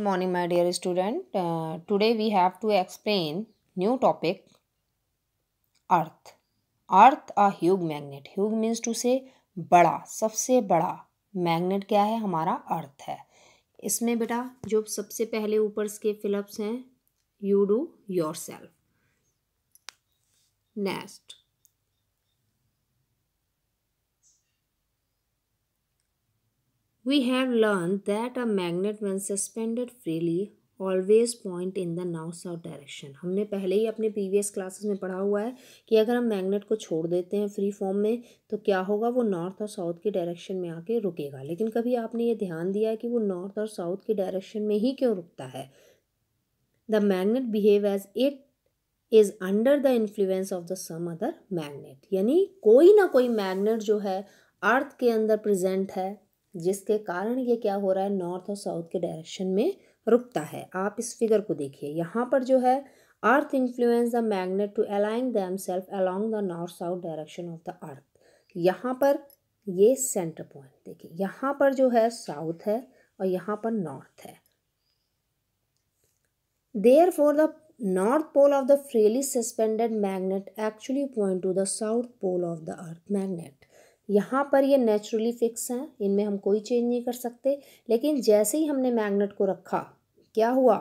morning, my dear student. Today we have to explain new topic, Earth. Earth a huge magnet. Huge means to say बड़ा, सबसे बड़ा magnet क्या है? हमारा अर्थ है। इसमें बेटा जो सबसे पहले ऊपर के फिलअप्स हैं, you do your self. Next, we have learned that a magnet when suspended freely always point in the north south direction। हमने पहले ही अपने प्रीवियस क्लासेस में पढ़ा हुआ है कि अगर हम मैग्नेट को छोड़ देते हैं फ्री फॉर्म में तो क्या होगा, वो नॉर्थ और साउथ की डायरेक्शन में आके रुकेगा। लेकिन कभी आपने ये ध्यान दिया है कि वो नॉर्थ और साउथ की डायरेक्शन में ही क्यों रुकता है? The magnet behave as it is under the influence of the some other magnet. यानी कोई ना कोई मैग्नेट जो है अर्थ के अंदर प्रेजेंट है, जिसके कारण ये क्या हो रहा है, नॉर्थ और साउथ के डायरेक्शन में रुकता है। आप इस फिगर को देखिए, यहाँ पर जो है earth influence the magnet to align themself along the north south direction of the earth. यहाँ पर ये सेंटर पॉइंट देखिए, यहाँ पर जो है साउथ है और यहाँ पर नॉर्थ है। Therefore, the north pole of the freely suspended magnet actually point to the south pole of the earth magnet। यहाँ पर ये नेचुरली फिक्स हैं, इनमें हम कोई चेंज नहीं कर सकते। लेकिन जैसे ही हमने मैग्नेट को रखा, क्या हुआ,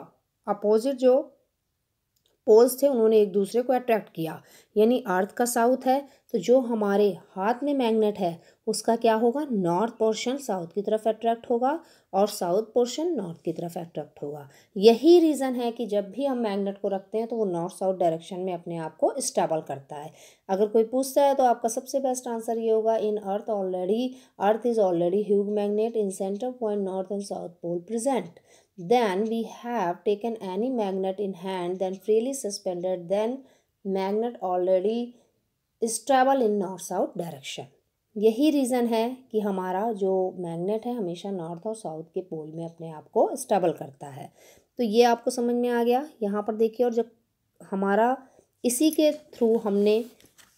अपोजिट जो पोल्स थे उन्होंने एक दूसरे को अट्रैक्ट किया। यानी अर्थ का साउथ है तो जो हमारे हाथ में मैग्नेट है उसका क्या होगा, नॉर्थ पोर्शन साउथ की तरफ अट्रैक्ट होगा और साउथ पोर्शन नॉर्थ की तरफ अट्रैक्ट होगा। यही रीज़न है कि जब भी हम मैग्नेट को रखते हैं तो वो नॉर्थ साउथ डायरेक्शन में अपने आप को स्टेबल करता है। अगर कोई पूछता है तो आपका सबसे बेस्ट आंसर ये होगा, in earth is already huge magnet in centre point north and south pole present. Then we have taken any magnet in hand, then freely suspended, then magnet already stable in north south direction। यही reason है कि हमारा जो magnet है हमेशा north और south के पोल में अपने आप को स्टेबल करता है। तो ये आपको समझ में आ गया। यहाँ पर देखिए, और जब हमारा इसी के थ्रू हमने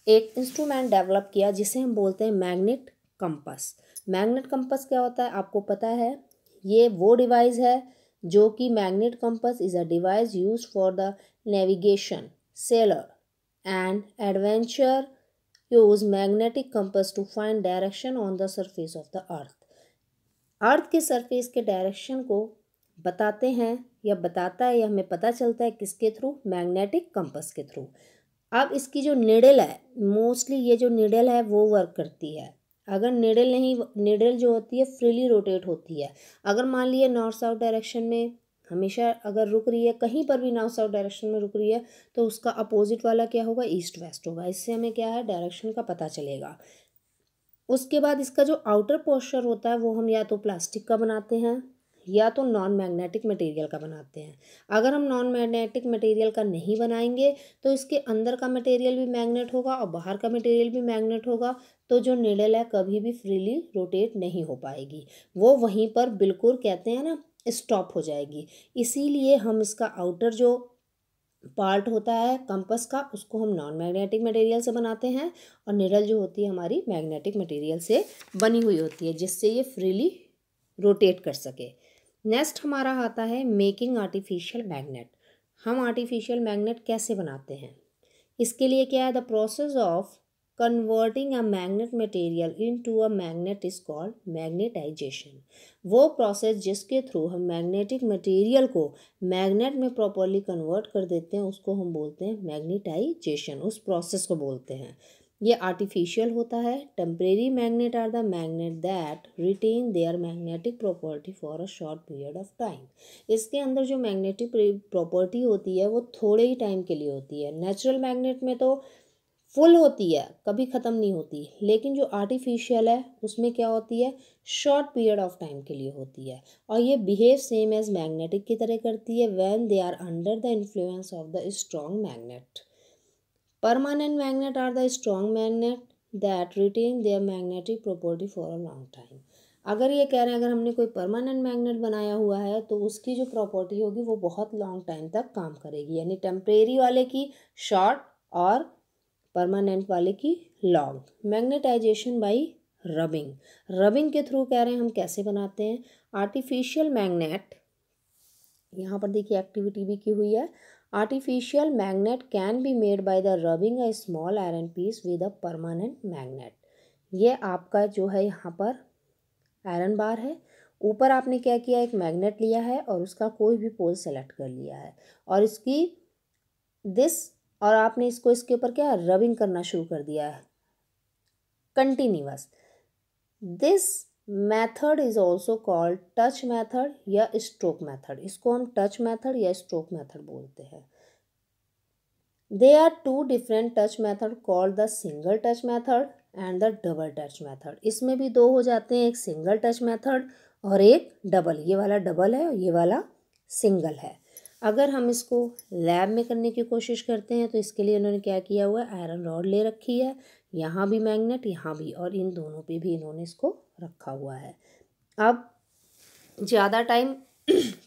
एक इंस्ट्रूमेंट डेवलप किया जिसे हम बोलते हैं मैग्नेट कंपास। मैग्नेट कंपास क्या होता है आपको पता है? ये वो डिवाइस है जो कि magnet compass is a device use for the navigation, sailor and adventure use magnetic compass to find direction on the surface of the earth. Earth के सरफेस के डायरेक्शन को बताते हैं या बताता है या हमें पता चलता है किसके थ्रू, मैग्नेटिक कंपास के थ्रू। अब इसकी जो निडल है, मोस्टली ये जो निडल है वो वर्क करती है। अगर निडल जो होती है फ्रीली रोटेट होती है। अगर मान लिया नॉर्थ साउथ डायरेक्शन में हमेशा अगर रुक रही है, कहीं पर भी नॉर्थ साउथ डायरेक्शन में रुक रही है तो उसका अपोजिट वाला क्या होगा, ईस्ट वेस्ट होगा। इससे हमें क्या है, डायरेक्शन का पता चलेगा। उसके बाद इसका जो आउटर पोस्चर होता है वो हम या तो प्लास्टिक का बनाते हैं या तो नॉन मैग्नेटिक मटेरियल का बनाते हैं। अगर हम नॉन मैग्नेटिक मटेरियल का नहीं बनाएंगे तो इसके अंदर का मटेरियल भी मैग्नेट होगा और बाहर का मटेरियल भी मैग्नेट होगा, तो जो निडल है कभी भी फ्रीली रोटेट नहीं हो पाएगी, वो वहीं पर बिल्कुल कहते हैं ना स्टॉप हो जाएगी। इसीलिए हम इसका आउटर जो पार्ट होता है कंपास का उसको हम नॉन मैग्नेटिक मटेरियल से बनाते हैं और निडल जो होती है हमारी मैग्नेटिक मटेरियल से बनी हुई होती है, जिससे ये फ्रीली रोटेट कर सके। नेक्स्ट हमारा आता है मेकिंग आर्टिफिशियल मैग्नेट। हम आर्टिफिशियल मैग्नेट कैसे बनाते हैं? इसके लिए क्या है, the process of converting a magnet material into a magnet is called magnetization. वो प्रोसेस जिसके थ्रू हम मैग्नेटिक मटेरियल को मैग्नेट में प्रॉपरली कन्वर्ट कर देते हैं उसको हम बोलते हैं मैग्नेटाइजेशन। उस प्रोसेस को बोलते हैं। ये आर्टिफिशियल होता है। Temporary magnet are the magnet that retain their magnetic property for a short period of time. इसके अंदर जो मैग्नेटिक प्रॉपर्टी होती है वो थोड़े ही टाइम के लिए होती है। नेचुरल मैग्नेट में तो फुल होती है, कभी ख़त्म नहीं होती, लेकिन जो आर्टिफिशियल है उसमें क्या होती है, शॉर्ट पीरियड ऑफ टाइम के लिए होती है। और ये बिहेव सेम एज मैग्नेटिक की तरह करती है when they are under the influence of the strong magnet. Permanent magnet are the strong magnet that retain their magnetic property for a long time. अगर ये कह रहे हैं अगर हमने कोई परमानेंट मैग्नेट बनाया हुआ है तो उसकी जो प्रॉपर्टी होगी वो बहुत लॉन्ग टाइम तक काम करेगी। यानी टेम्परेरी वाले की शॉर्ट और परमानेंट वाले की long. Magnetization by rubbing. Rubbing के थ्रू कह रहे हैं हम कैसे बनाते हैं। आर्टिफिशियल मैग्नेट यहाँ पर देखिए एक्टिविटी भी की हुई है। Artificial magnet can be made by the rubbing a small iron peace with a permanent magnet. ये आपका जो है यहाँ पर आयरन बार है, ऊपर आपने क्या किया, एक मैग्नेट लिया है और उसका कोई भी पोल सेलेक्ट कर लिया है और इसकी दिस और आपने इसको इसके ऊपर क्या रबिंग करना शुरू कर दिया है continuous. This method is also called touch method या स्ट्रोक मेथड। इसको हम टच मेथड या स्ट्रोक मेथड बोलते हैं। They are two different touch method called the single touch method and the double touch method. इसमें भी दो हो जाते हैं, एक सिंगल टच मेथड और एक डबल। ये वाला डबल है और ये वाला सिंगल है। अगर हम इसको लैब में करने की कोशिश करते हैं तो इसके लिए इन्होंने क्या किया हुआ है, आयरन रॉड ले रखी है, यहाँ भी मैग्नेट यहाँ भी, और इन दोनों पे भी इन्होंने इसको रखा हुआ है। अब ज़्यादा टाइम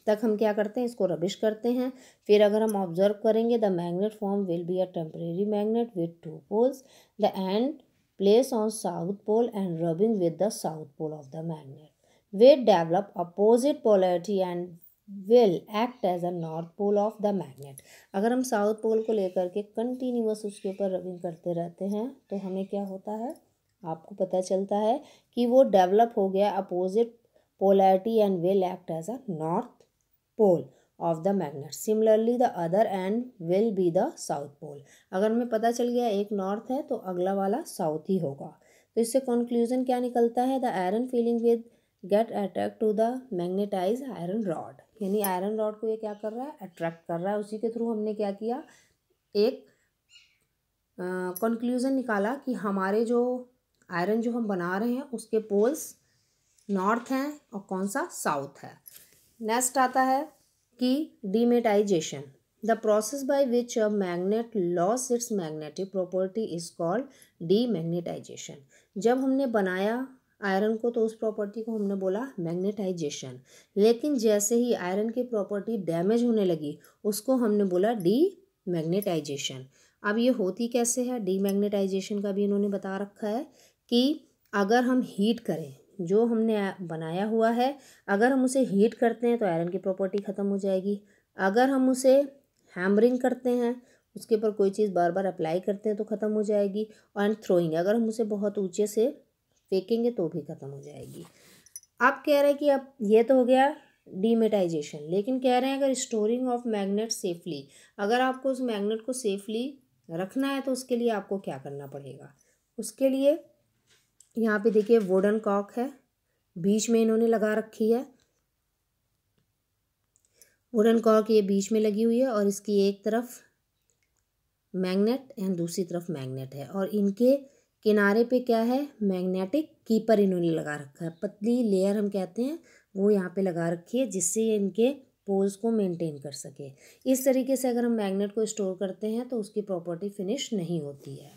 तक हम क्या करते हैं, इसको रबिश करते हैं। फिर अगर हम ऑब्जर्व करेंगे, the magnet form will be a temporary magnet with two poles, the end place on south pole and rubbing with the south pole of the magnet will develop opposite polarity and will act as a north pole of the magnet। अगर हम south pole को लेकर के continuous उसके ऊपर rubbing करते रहते हैं तो हमें क्या होता है, आपको पता चलता है कि वो डेवलप हो गया opposite polarity and will act as a north pole of the magnet. Similarly the other end will be the south pole. अगर हमें पता चल गया एक नॉर्थ है तो अगला वाला साउथ ही होगा। तो इससे कंक्लूजन क्या निकलता है, the iron feeling with get attract to the magnetize iron rod. यानी आयरन रॉड को ये क्या कर रहा है, अट्रैक्ट कर रहा है। उसी के थ्रू हमने क्या किया, एक कंक्लूजन निकाला कि हमारे जो आयरन जो हम बना रहे हैं उसके पोल्स नॉर्थ हैं और कौन सा साउथ है। नेक्स्ट आता है कि demagnetization. The process by which a magnet loss its magnetic property is called demagnetization. जब हमने बनाया आयरन को तो उस प्रॉपर्टी को हमने बोला मैग्नेटाइजेशन, लेकिन जैसे ही आयरन की प्रॉपर्टी डैमेज होने लगी उसको हमने बोला डीमैग्नेटाइजेशन। अब ये होती कैसे है, डीमैग्नेटाइजेशन का भी इन्होंने बता रखा है कि अगर हम हीट करें जो हमने बनाया हुआ है, अगर हम उसे हीट करते हैं तो आयरन की प्रॉपर्टी ख़त्म हो जाएगी। अगर हम उसे हैमरिंग करते हैं, उसके ऊपर कोई चीज़ बार बार अप्लाई करते हैं तो ख़त्म हो जाएगी। एंड थ्रोइंग, अगर हम उसे बहुत ऊंचे से फेंकेंगे तो भी ख़त्म हो जाएगी। अब कह रहे हैं कि अब ये तो हो गया डीमेटाइजेशन, लेकिन कह रहे हैं अगर स्टोरिंग ऑफ मैग्नेट सेफली, अगर आपको उस मैग्नेट को सेफली रखना है तो उसके लिए आपको क्या करना पड़ेगा। उसके लिए यहाँ पे देखिए वुडन कॉक है, बीच में इन्होंने लगा रखी है। वुडन कॉक ये बीच में लगी हुई है और इसकी एक तरफ मैग्नेट एंड दूसरी तरफ मैग्नेट है और इनके किनारे पे क्या है, मैग्नेटिक कीपर इन्होंने लगा रखा है। पतली लेयर हम कहते हैं वो यहाँ पे लगा रखी है जिससे इनके पोल्स को मेंटेन कर सके। इस तरीके से अगर हम मैग्नेट को स्टोर करते हैं तो उसकी प्रॉपर्टी फिनिश नहीं होती है।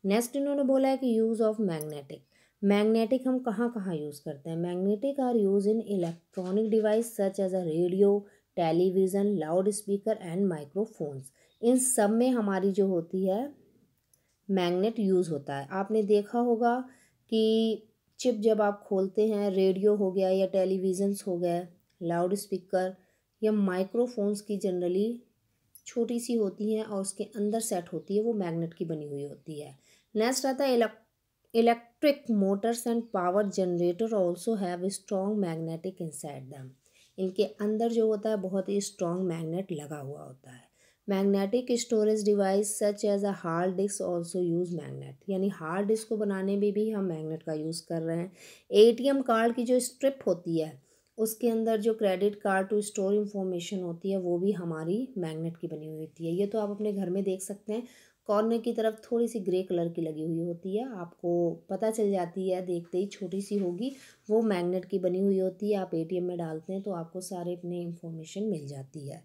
नेक्स्ट इन्होंने बोला है कि यूज़ ऑफ मैग्नेटिक। मैग्नेटिक हम कहाँ कहाँ यूज़ करते हैं, magnetic are use in electronic device such as a radio, television, loud speaker and microphones. इन सब में हमारी जो होती है मैग्नेट यूज़ होता है। आपने देखा होगा कि चिप जब आप खोलते हैं, रेडियो हो गया या टेलीविज़न्स हो गए, लाउड स्पीकर या माइक्रोफोन्स की जनरली छोटी सी होती हैं और उसके अंदर सेट होती है, वो मैग्नेट की बनी हुई होती है। नेक्स्ट आता है electric Motors and power generator also have strong magnetic inside them. इनके अंदर जो होता है बहुत ही स्ट्रॉन्ग मैग्नेट लगा हुआ होता है। Magnetic storage device such as a hard disk also use magnet. यानी हार्ड डिस्क को बनाने में भी हम मैग्नेट का यूज़ कर रहे हैं। एटीएम कार्ड की जो स्ट्रिप होती है उसके अंदर जो credit card to store information होती है वो भी हमारी मैग्नेट की बनी हुई होती है। ये तो आप अपने घर में देख सकते हैं, कॉर्नर की तरफ थोड़ी सी ग्रे कलर की लगी हुई होती है, आपको पता चल जाती है देखते ही, छोटी सी होगी, वो मैग्नेट की बनी हुई होती है। आप एटीएम में डालते हैं तो आपको सारे अपने इंफॉर्मेशन मिल जाती है।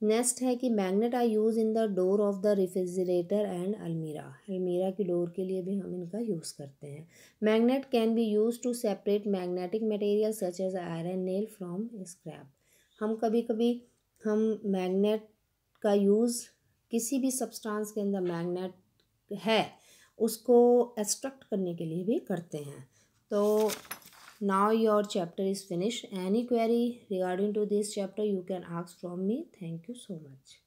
नेक्स्ट है कि magnet are use in the door of the refrigerator and अलमीरा। अलमीरा की डोर के लिए भी हम इनका यूज़ करते हैं। Magnet can be use to separate magnetic material such as iron nail from scrap. हम कभी कभी हम मैग्नेट का यूज़ किसी भी सब्सटेंस के अंदर मैग्नेट है उसको एक्सट्रैक्ट करने के लिए भी करते हैं। तो Now your chapter is finished. Any query regarding to this chapter you can ask from me. Thank you so much.